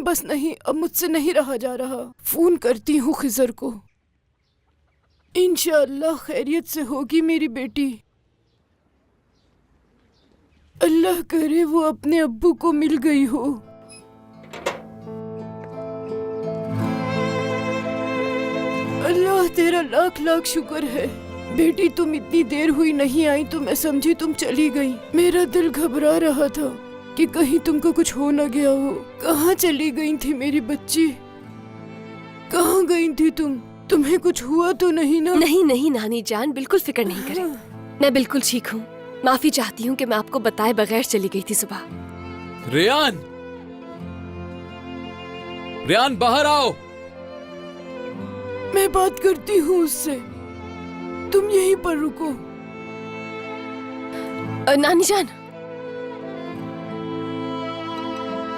बस नहीं, अब मुझसे नहीं रहा जा रहा। फोन करती हूँ खिजर को। इंशाअल्लाह खैरियत से होगी मेरी बेटी। अल्लाह करे वो अपने अब्बू को मिल गई हो। अल्लाह तेरा लाख लाख शुक्र है। बेटी तुम इतनी देर हुई नहीं आई तो मैं समझी तुम चली गई। मेरा दिल घबरा रहा था कि कहीं तुमको कुछ हो न गया हो। कहाँ चली गई थी मेरी बच्ची? कहाँ गई थी तुम? तुम्हें कुछ हुआ तो नहीं ना? नहीं नहीं नानी जान, बिल्कुल फिक्र नहीं करें। मैं बिल्कुल ठीक हूँ। माफी चाहती हूँ कि मैं आपको बताए बगैर चली गई थी सुबह। रेयान, रेयान बाहर आओ। मैं बात करती हूँ उससे, तुम यहीं पर रुको। नानी जान,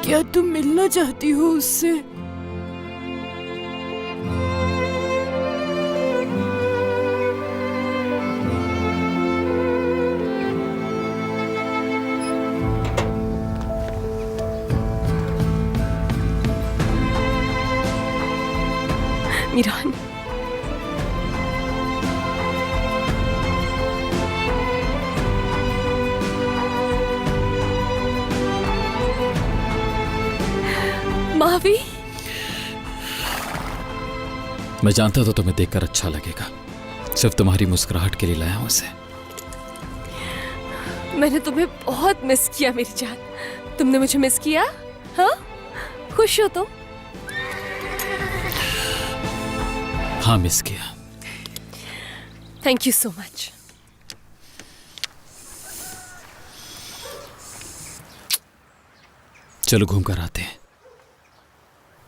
क्या तुम मिलना चाहती हो उससे? मीरान, मावी, मैं जानता था तुम्हें देखकर अच्छा लगेगा। सिर्फ तुम्हारी मुस्कुराहट के लिए लाया हूं उसे। मैंने तुम्हें बहुत मिस किया मेरी जान। तुमने मुझे मिस किया? हाँ, खुश हो तुम? हाँ, मिस किया। Thank you so much. चलो घूम कर आते हैं,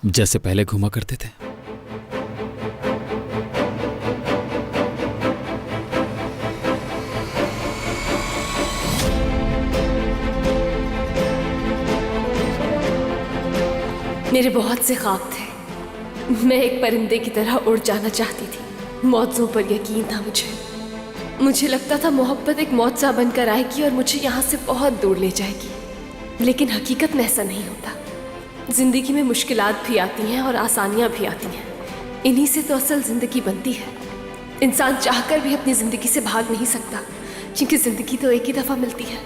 जैसे पहले घूमा करते थे। मेरे बहुत से ख्वाब थे। मैं एक परिंदे की तरह उड़ जाना चाहती थी। मौतों पर यकीन था मुझे लगता था मोहब्बत एक मौत सा बनकर आएगी और मुझे यहाँ से बहुत दूर ले जाएगी। लेकिन हकीकत में ऐसा नहीं होता। जिंदगी में मुश्किलात भी आती हैं और आसानियाँ भी आती हैं। इन्हीं से तो असल जिंदगी बनती है। इंसान चाहकर भी अपनी जिंदगी से भाग नहीं सकता, क्योंकि जिंदगी तो एक ही दफ़ा मिलती है।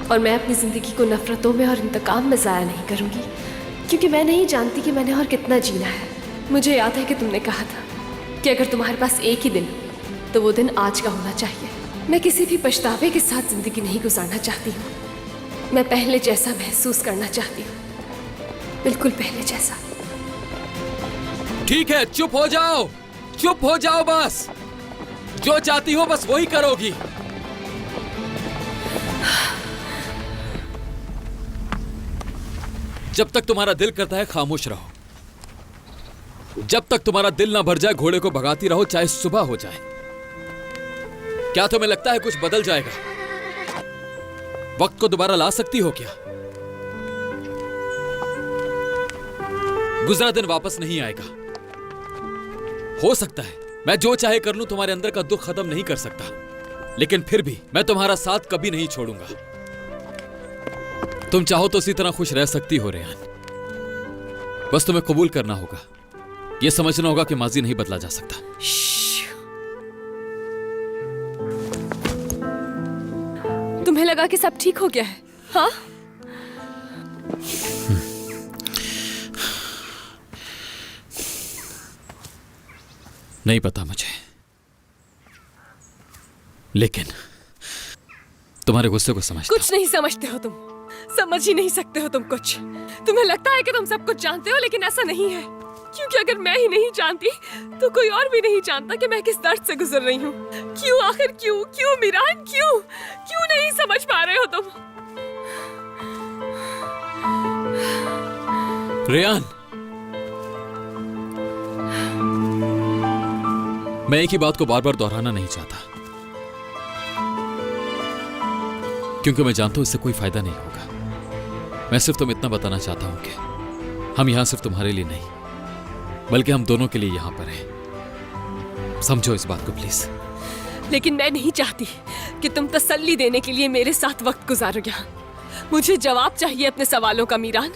और मैं अपनी ज़िंदगी को नफ़रतों में और इंतकाम में ज़ाया नहीं करूँगी, क्योंकि मैं नहीं जानती कि मैंने और कितना जीना है। मुझे याद है कि तुमने कहा था कि अगर तुम्हारे पास एक ही दिन तो वो दिन आज का होना चाहिए। मैं किसी भी पछतावे के साथ ज़िंदगी नहीं गुजारना चाहती हूँ। मैं पहले जैसा महसूस करना चाहती हूँ, बिल्कुल पहले जैसा। ठीक है, चुप हो जाओ, चुप हो जाओ। बस जो चाहती हो बस वही करोगी। जब तक तुम्हारा दिल करता है खामोश रहो। जब तक तुम्हारा दिल ना भर जाए घोड़े को भगाती रहो, चाहे सुबह हो जाए। क्या तुम्हें लगता है कुछ बदल जाएगा? वक्त को दोबारा ला सकती हो क्या? गुजरा दिन वापस नहीं आएगा। हो सकता है मैं जो चाहे कर लूं, तुम्हारे अंदर का दुख खत्म नहीं कर सकता, लेकिन फिर भी मैं तुम्हारा साथ कभी नहीं छोड़ूंगा। तुम चाहो तो इसी तरह खुश रह सकती हो रेयान। बस तुम्हें कबूल करना होगा, यह समझना होगा कि माजी नहीं बदला जा सकता। तुम्हें लगा कि सब ठीक हो गया है? हाँ, नहीं पता मुझे, लेकिन तुम्हारे गुस्से को समझता कुछ नहीं समझते हो तुम। समझ ही नहीं सकते हो तुम कुछ। तुम्हें लगता है कि तुम सब कुछ जानते हो, लेकिन ऐसा नहीं है। क्योंकि अगर मैं ही नहीं जानती तो कोई और भी नहीं जानता कि मैं किस दर्द से गुजर रही हूँ। क्यों आखिर क्यों? क्यों मीरान? क्यों क्यों नहीं समझ पा रहे हो तुम? रेयान, मैं एक ही बात को बार बार दोहराना नहीं चाहता, क्योंकि मैं जानता हूं इससे कोई फायदा नहीं होगा। मैं सिर्फ तुम्हें इतना बताना चाहता हूं कि हम यहां सिर्फ तुम्हारे लिए नहीं, बल्कि हम दोनों के लिए यहां पर हैं। समझो इस बात को प्लीज। लेकिन मैं नहीं चाहती कि तुम तसल्ली देने के लिए मेरे साथ वक्त गुजारो यहाँ। मुझे जवाब चाहिए अपने सवालों का मीरान।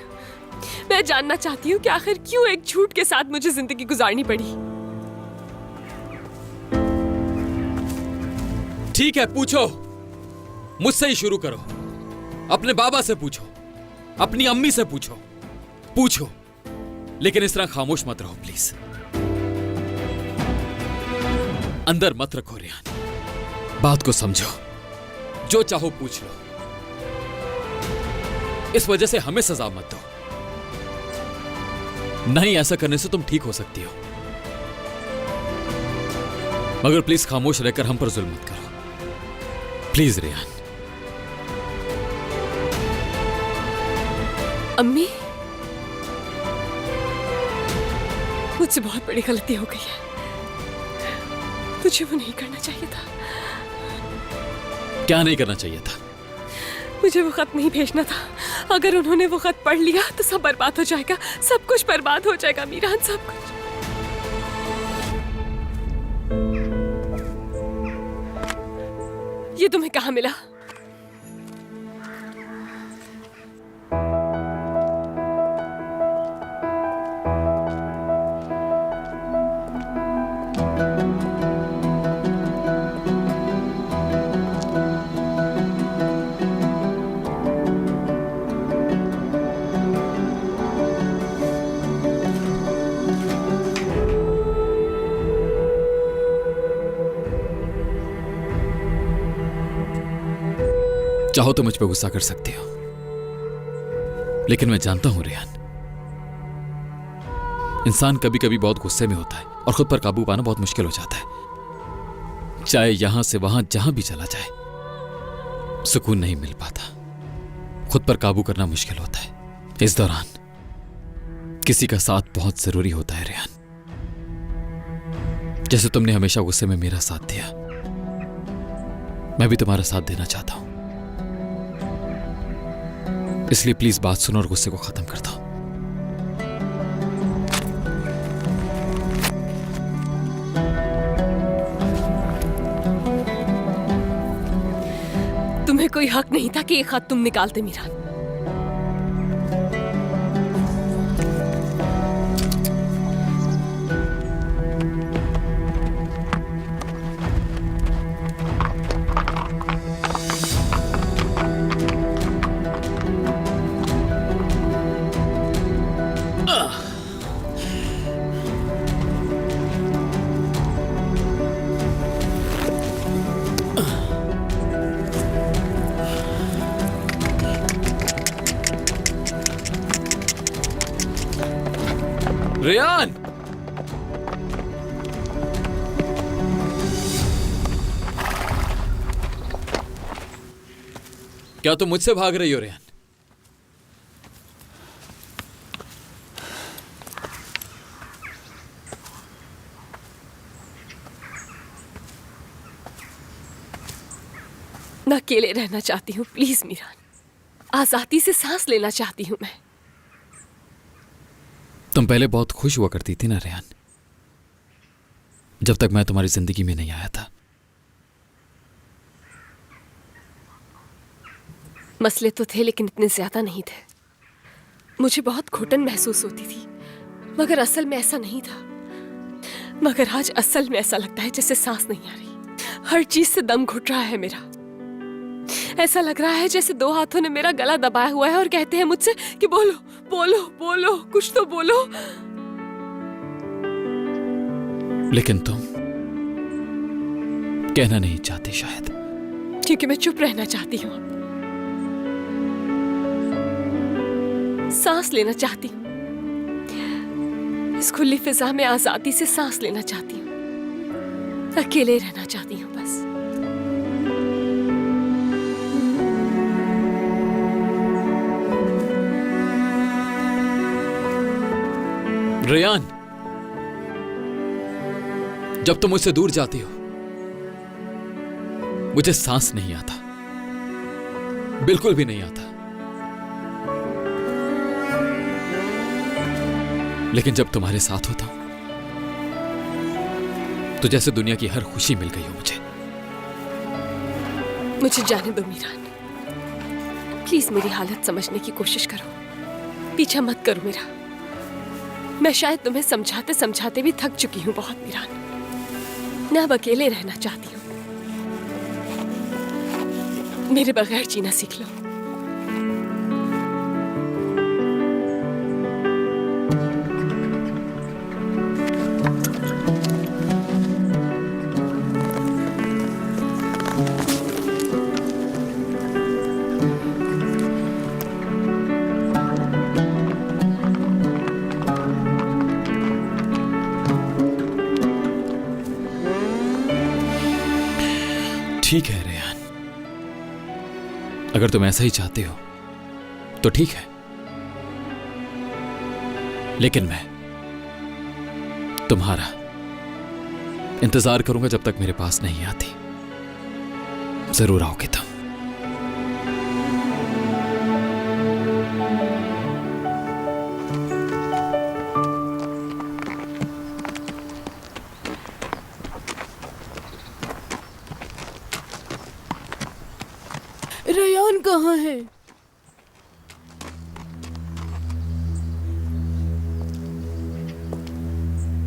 मैं जानना चाहती हूँ कि आखिर क्यों एक झूठ के साथ मुझे जिंदगी गुजारनी पड़ी। ठीक है, पूछो, मुझसे ही शुरू करो। अपने बाबा से पूछो, अपनी अम्मी से पूछो, पूछो, लेकिन इस तरह खामोश मत रहो प्लीज। अंदर मत रखो रेहान, बात को समझो, जो चाहो पूछ लो। इस वजह से हमें सजा मत दो। नहीं, ऐसा करने से तुम ठीक हो सकती हो, मगर प्लीज खामोश रहकर हम पर जुल्म मत करो, प्लीज रेहान। अम्मी, मुझसे बहुत बड़ी गलती हो गई है। मुझे वो नहीं करना चाहिए था। क्या नहीं करना चाहिए था? मुझे वो खत नहीं भेजना था। अगर उन्होंने वो खत पढ़ लिया तो सब बर्बाद हो जाएगा, सब कुछ बर्बाद हो जाएगा मीरान, सब कुछ। ये तुम्हें कहाँ मिला? चाहो तो मुझ पर गुस्सा कर सकती हो, लेकिन मैं जानता हूं रेहान, इंसान कभी कभी बहुत गुस्से में होता है और खुद पर काबू पाना बहुत मुश्किल हो जाता है। चाहे यहां से वहां जहां भी चला जाए, सुकून नहीं मिल पाता, खुद पर काबू करना मुश्किल होता है। इस दौरान किसी का साथ बहुत जरूरी होता है रेहान। जैसे तुमने हमेशा गुस्से में मेरा साथ दिया, मैं भी तुम्हारा साथ देना चाहता हूं। इसलिए प्लीज बात सुनो और गुस्से को खत्म कर दो। तुम्हें कोई हक नहीं था कि ये खत तुम निकालते मीरान। रेहान, क्या तुम मुझसे भाग रही हो रेहान? मैं अकेले रहना चाहती हूँ प्लीज मीरान, आजादी से सांस लेना चाहती हूँ मैं। तुम पहले बहुत खुश हुआ करती थी ना रेहान, जब तक मैं तुम्हारी जिंदगी में नहीं आया था। मसले तो थे लेकिन इतने ज्यादा नहीं थे। मुझे बहुत घुटन महसूस होती थी, मगर असल में ऐसा नहीं था। मगर आज असल में ऐसा लगता है जैसे सांस नहीं आ रही, हर चीज से दम घुट रहा है मेरा। ऐसा लग रहा है जैसे दो हाथों ने मेरा गला दबाया हुआ है और कहते हैं मुझसे कि बोलो बोलो बोलो, कुछ तो बोलो। लेकिन तुम कहना नहीं चाहती शायद, क्योंकि मैं चुप रहना चाहती हूँ, सांस लेना चाहती हूँ, इस खुली फिजा में आजादी से सांस लेना चाहती हूँ, अकेले रहना चाहती हूँ बस। रेहान, जब तुम मुझसे दूर जाती हो मुझे सांस नहीं आता, बिल्कुल भी नहीं आता। लेकिन जब तुम्हारे साथ होता हूं तो जैसे दुनिया की हर खुशी मिल गई हो मुझे। मुझे जाने दो मीरान, प्लीज मेरी हालत समझने की कोशिश करो। पीछा मत करो मेरा। मैं शायद तुम्हें समझाते समझाते भी थक चुकी हूँ बहुत मीरान। मैं अब अकेले रहना चाहती हूँ। मेरे बगैर जीना सीख लो। ठीक है रेहान, अगर तुम ऐसा ही चाहते हो तो ठीक है, लेकिन मैं तुम्हारा इंतजार करूंगा जब तक मेरे पास नहीं आती। जरूर आओगे तुम। रेयान कहाँ है?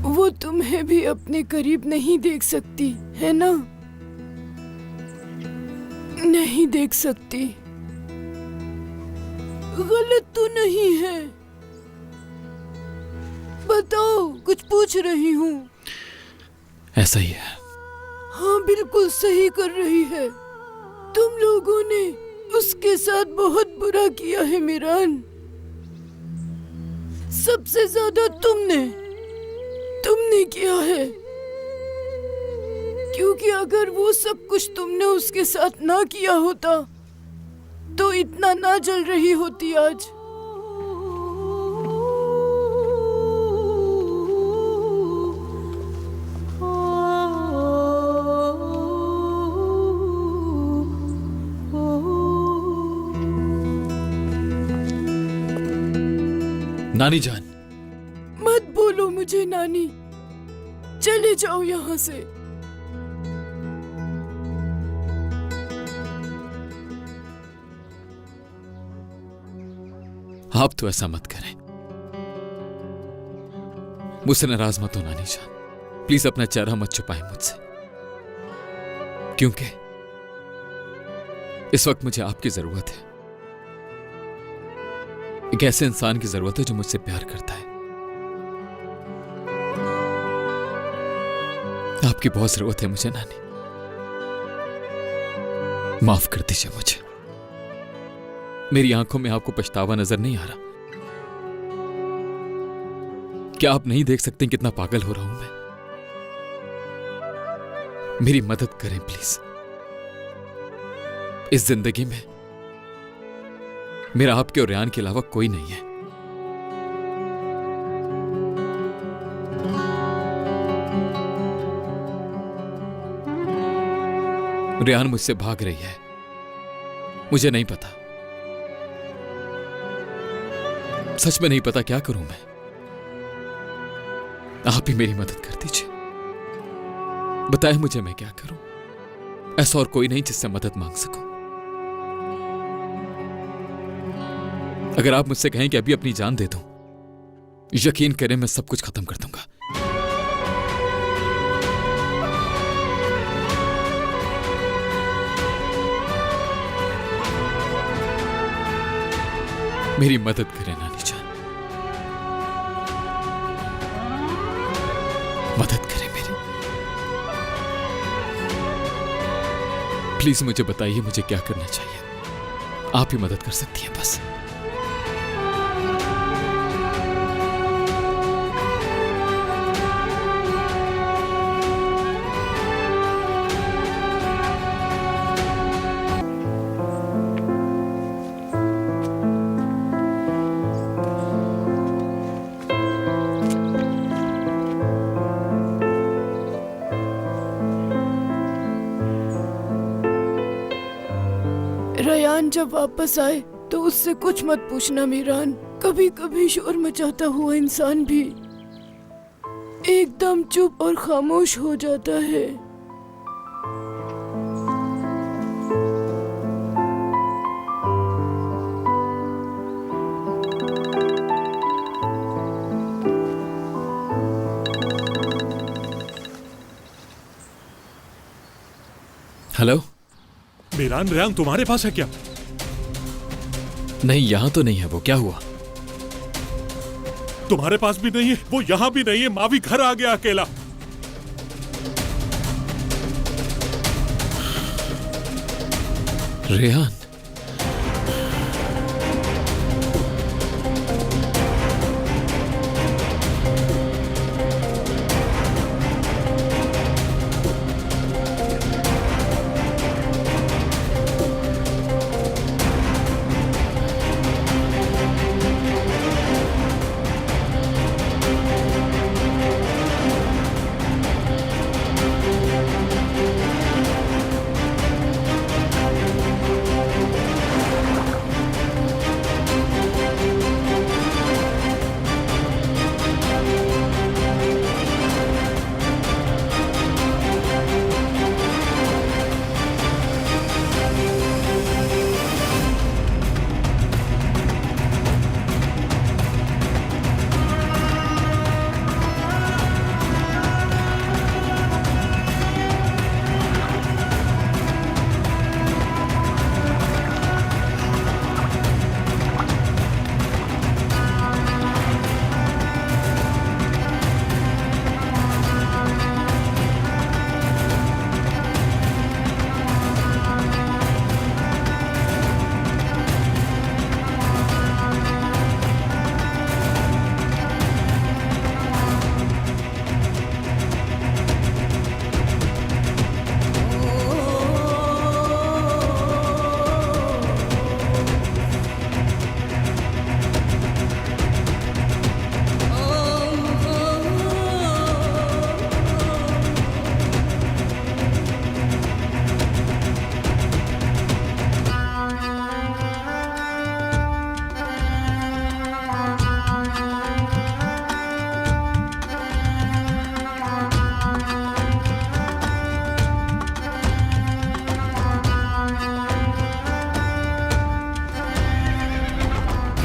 वो तुम्हें भी अपने करीब नहीं देख सकती है ना? नहीं देख सकती। गलत तो नहीं है? बताओ, कुछ पूछ रही हूँ। ऐसा ही है। हाँ, बिल्कुल सही कर रही है। तुम लोगों ने उसके साथ बहुत बुरा किया है मीरान। सबसे ज्यादा तुमने किया है। क्योंकि अगर वो सब कुछ तुमने उसके साथ ना किया होता तो इतना ना जल रही होती आज। नानी जान, मत बोलो मुझे नानी। चले जाओ यहाँ से। आप तो ऐसा मत करें। मुझसे नाराज मत हो नानी जान। प्लीज अपना चेहरा मत छुपाएं मुझसे, क्योंकि इस वक्त मुझे आपकी जरूरत है। एक ऐसे इंसान की जरूरत है जो मुझसे प्यार करता है। आपकी बहुत जरूरत है मुझे नानी। माफ कर दीजिए मुझे। मेरी आंखों में आपको पछतावा नजर नहीं आ रहा? क्या आप नहीं देख सकते कितना पागल हो रहा हूं मैं? मेरी मदद करें प्लीज। इस जिंदगी में मेरा आपके और रेहान के अलावा कोई नहीं है। रेहान मुझसे भाग रही है, मुझे नहीं पता। सच में नहीं पता क्या करूं मैं। आप ही मेरी मदद कर दीजिए। बताएं मुझे मैं क्या करूं। ऐसा और कोई नहीं जिससे मदद मांग सकूं। अगर आप मुझसे कहें कि अभी अपनी जान दे दूं, यकीन करें मैं सब कुछ खत्म कर दूंगा। मेरी मदद करें नानी जान, मदद करें मेरी। प्लीज मुझे बताइए मुझे क्या करना चाहिए। आप ही मदद कर सकती हैं बस। रेयान जब वापस आए तो उससे कुछ मत पूछना मीरान। कभी कभी शोर मचाता हुआ इंसान भी एकदम चुप और खामोश हो जाता है। हेलो। मीरान, रेयान तुम्हारे पास है क्या? नहीं, यहां तो नहीं है वो। क्या हुआ? तुम्हारे पास भी नहीं है, वो यहां भी नहीं है। मावी घर आ गया अकेला। रेहान,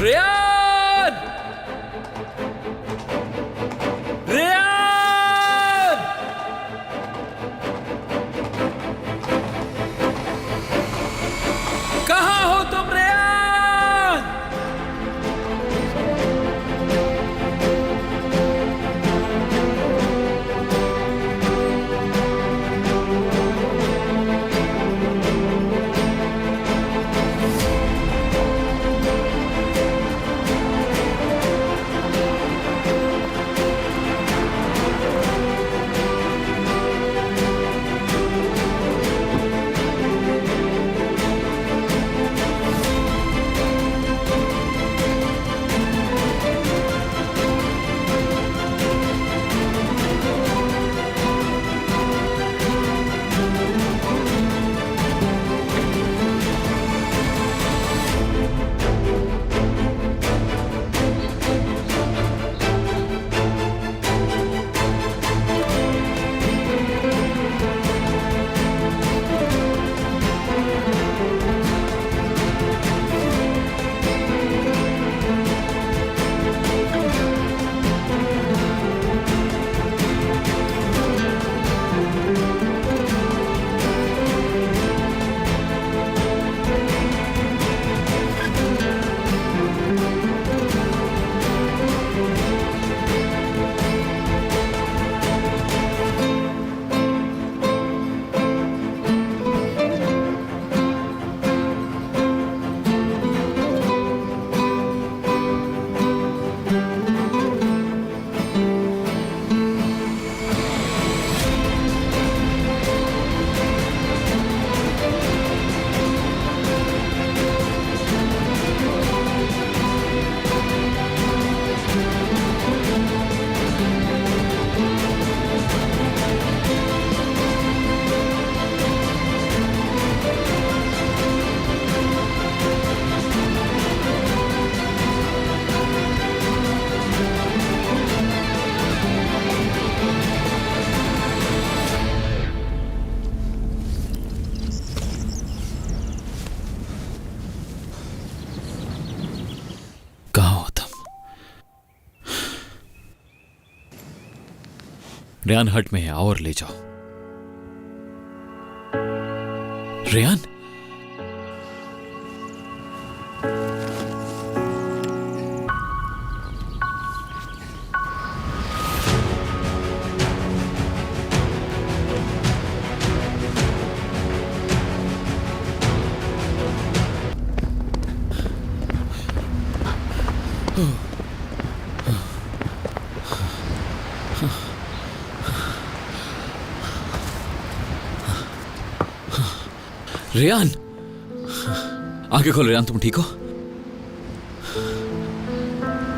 रेयान! रेयान! कहाँ हो तुम रेयान? रेयान हट में है, आओ और ले जाओ। रेयान, रेयान, आंखें खोलो रेयान, तुम ठीक हो?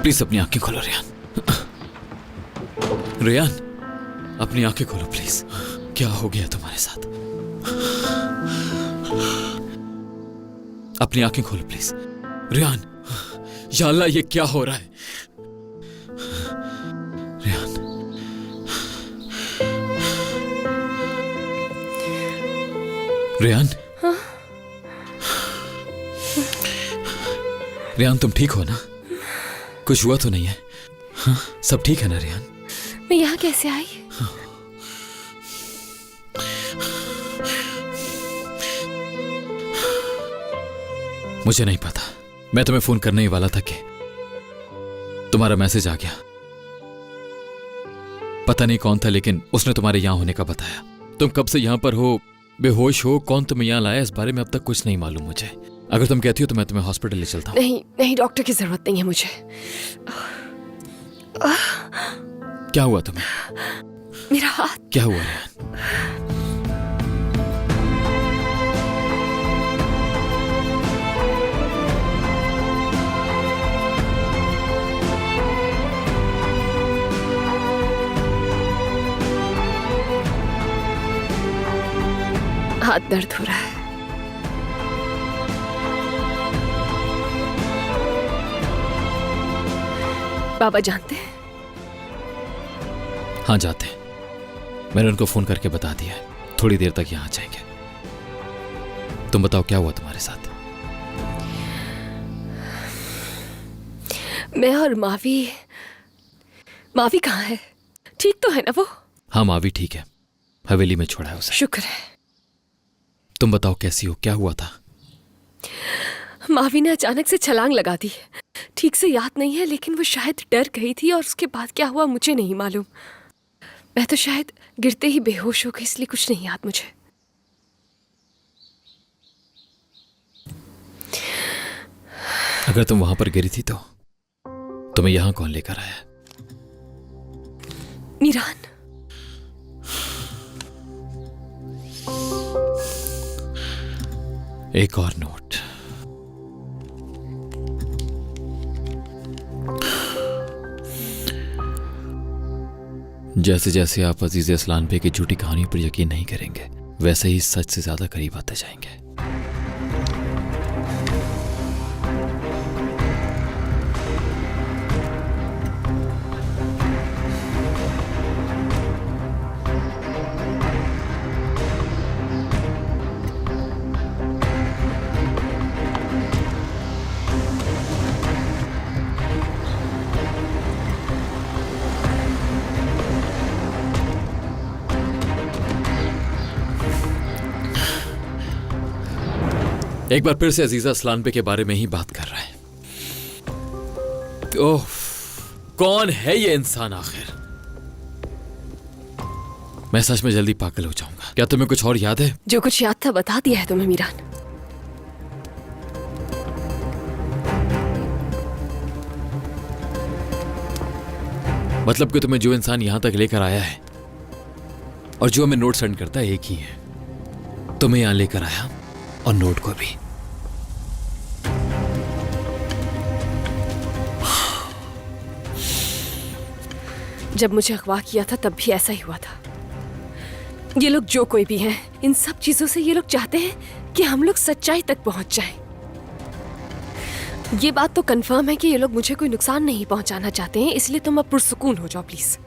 प्लीज अपनी आंखें खोलो रेयान। रेयान, अपनी आंखें खोलो प्लीज। क्या हो गया तुम्हारे साथ? अपनी आंखें खोलो प्लीज। रेयान, या अल्लाह, ये क्या हो रहा है? रेयान, रेयान, रेयान, तुम ठीक हो ना? कुछ हुआ तो नहीं है? हाँ, सब ठीक है ना रेयान? मैं यहाँ कैसे आई? मुझे नहीं पता। मैं तुम्हें फोन करने ही वाला था कि तुम्हारा मैसेज आ गया। पता नहीं कौन था, लेकिन उसने तुम्हारे यहां होने का बताया। तुम कब से यहां पर हो, बेहोश हो, कौन तुम्हें यहां लाया, इस बारे में अब तक कुछ नहीं मालूम मुझे। अगर तुम कहती हो तो मैं तुम्हें हॉस्पिटल ले चलता हूं। नहीं नहीं, डॉक्टर की जरूरत नहीं है मुझे। क्या हुआ तुम्हें? मेरा हाथ। क्या हुआ रेयान? हाथ दर्द हो रहा है। बाबा जानते हैं? हाँ, जाते हैं। मैंने उनको फोन करके बता दिया है, थोड़ी देर तक यहां आ जाएंगे। तुम बताओ क्या हुआ तुम्हारे साथ? मैं और मावी। मावी कहाँ है? ठीक तो है ना वो? हाँ, मावी ठीक है, हवेली में छोड़ा है उसे। शुक्र है। तुम बताओ कैसी हो, क्या हुआ था? मावी ने अचानक से छलांग लगा दी। ठीक से याद नहीं है, लेकिन वो शायद डर गई थी और उसके बाद क्या हुआ मुझे नहीं मालूम। मैं तो शायद गिरते ही बेहोश हो गई, इसलिए कुछ नहीं याद मुझे। अगर तुम वहां पर गिरी थी तो तुम्हें यहां कौन लेकर आया? मीरान। एक और नोट। जैसे जैसे आप अजीज असलान पे की झूठी कहानी पर यकीन नहीं करेंगे, वैसे ही सच से ज्यादा करीब आते जाएंगे। एक बार फिर से अजीजा असलान पे के बारे में ही बात कर रहे हैं। ओह, कौन है ये इंसान आखिर? मैं सच में जल्दी पागल हो जाऊंगा। क्या तुम्हें कुछ और याद है? जो कुछ याद था बता दिया है तुम्हें मीरान। मतलब कि तुम्हें जो इंसान यहां तक लेकर आया है और जो हमें नोट सेंड करता है एक ही है। तुम्हें यहां लेकर आया और नोट को भी। जब मुझे अगवा किया था तब भी ऐसा ही हुआ था। ये लोग जो कोई भी हैं, इन सब चीजों से ये लोग चाहते हैं कि हम लोग सच्चाई तक पहुंच जाएं। ये बात तो कंफर्म है कि ये लोग मुझे कोई नुकसान नहीं पहुंचाना चाहते हैं, इसलिए तुम अब पुरसुकून हो जाओ प्लीज।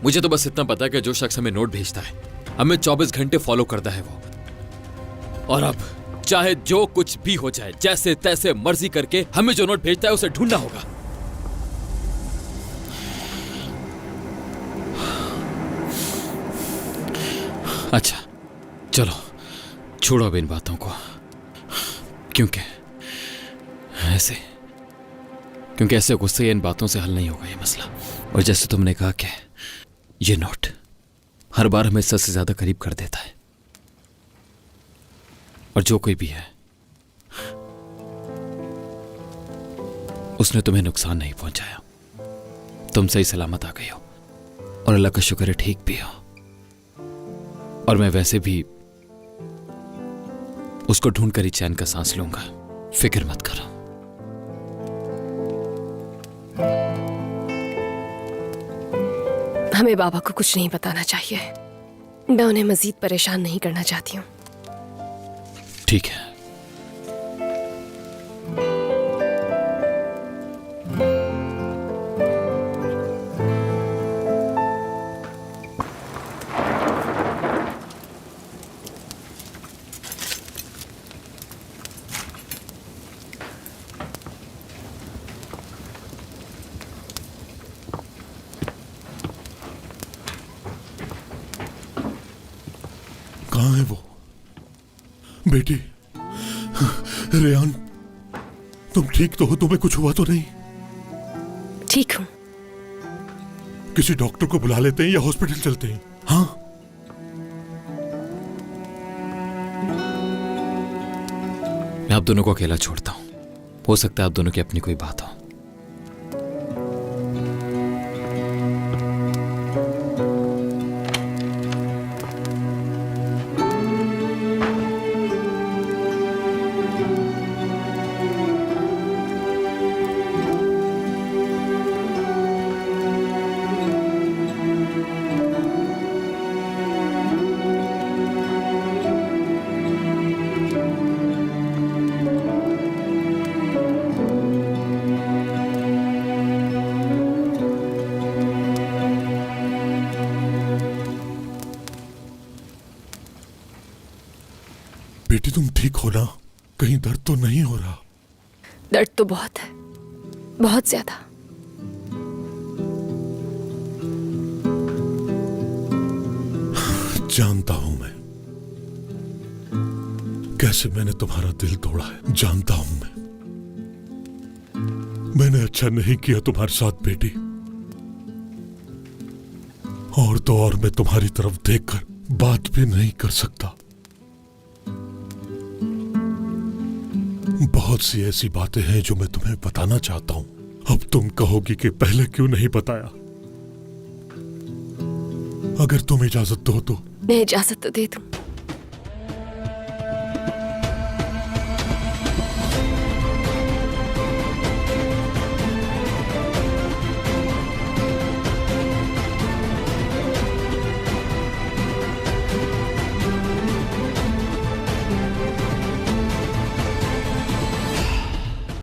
मुझे तो बस इतना पता है कि जो शख्स हमें नोट भेजता है हमें 24 घंटे फॉलो करता है वो। और अब चाहे जो कुछ भी हो जाए, जैसे तैसे मर्जी करके हमें जो नोट भेजता है उसे ढूंढना होगा। अच्छा चलो छोड़ो अब इन बातों को, क्योंकि ऐसे गुस्से या इन बातों से हल नहीं होगा ये मसला। और जैसे तुमने कहा कि ये नोट हर बार हमें सच से ज्यादा करीब कर देता है, और जो कोई भी है उसने तुम्हें नुकसान नहीं पहुंचाया। तुम सही सलामत आ गई हो, और अल्लाह का शुक्र है ठीक भी हो। और मैं वैसे भी उसको ढूंढ कर ही चैन का सांस लूंगा, फिक्र मत करो। हमें बाबा को कुछ नहीं बताना चाहिए। मैं उन्हें मजीद परेशान नहीं करना चाहती हूँ। ठीक है। कहाँ है वो? बेटी रेहान, तुम ठीक तो हो? तुम्हें कुछ हुआ तो नहीं? ठीक हूँ। किसी डॉक्टर को बुला लेते हैं या हॉस्पिटल चलते हैं? हाँ, मैं आप दोनों को अकेला छोड़ता हूं। हो सकता है आप दोनों की अपनी कोई बात हो। बेटी तुम ठीक हो ना? कहीं दर्द तो नहीं हो रहा? दर्द तो बहुत है, बहुत ज्यादा। जानता हूं मैं कैसे मैंने तुम्हारा दिल तोड़ा है, जानता हूं मैं। मैंने अच्छा नहीं किया तुम्हारे साथ बेटी। और तो और मैं तुम्हारी तरफ देखकर बात भी नहीं कर सकता। बहुत सी ऐसी बातें हैं जो मैं तुम्हें बताना चाहता हूं। अब तुम कहोगी कि पहले क्यों नहीं बताया। अगर तुम इजाजत दो तो। मैं इजाजत तो दे दूं।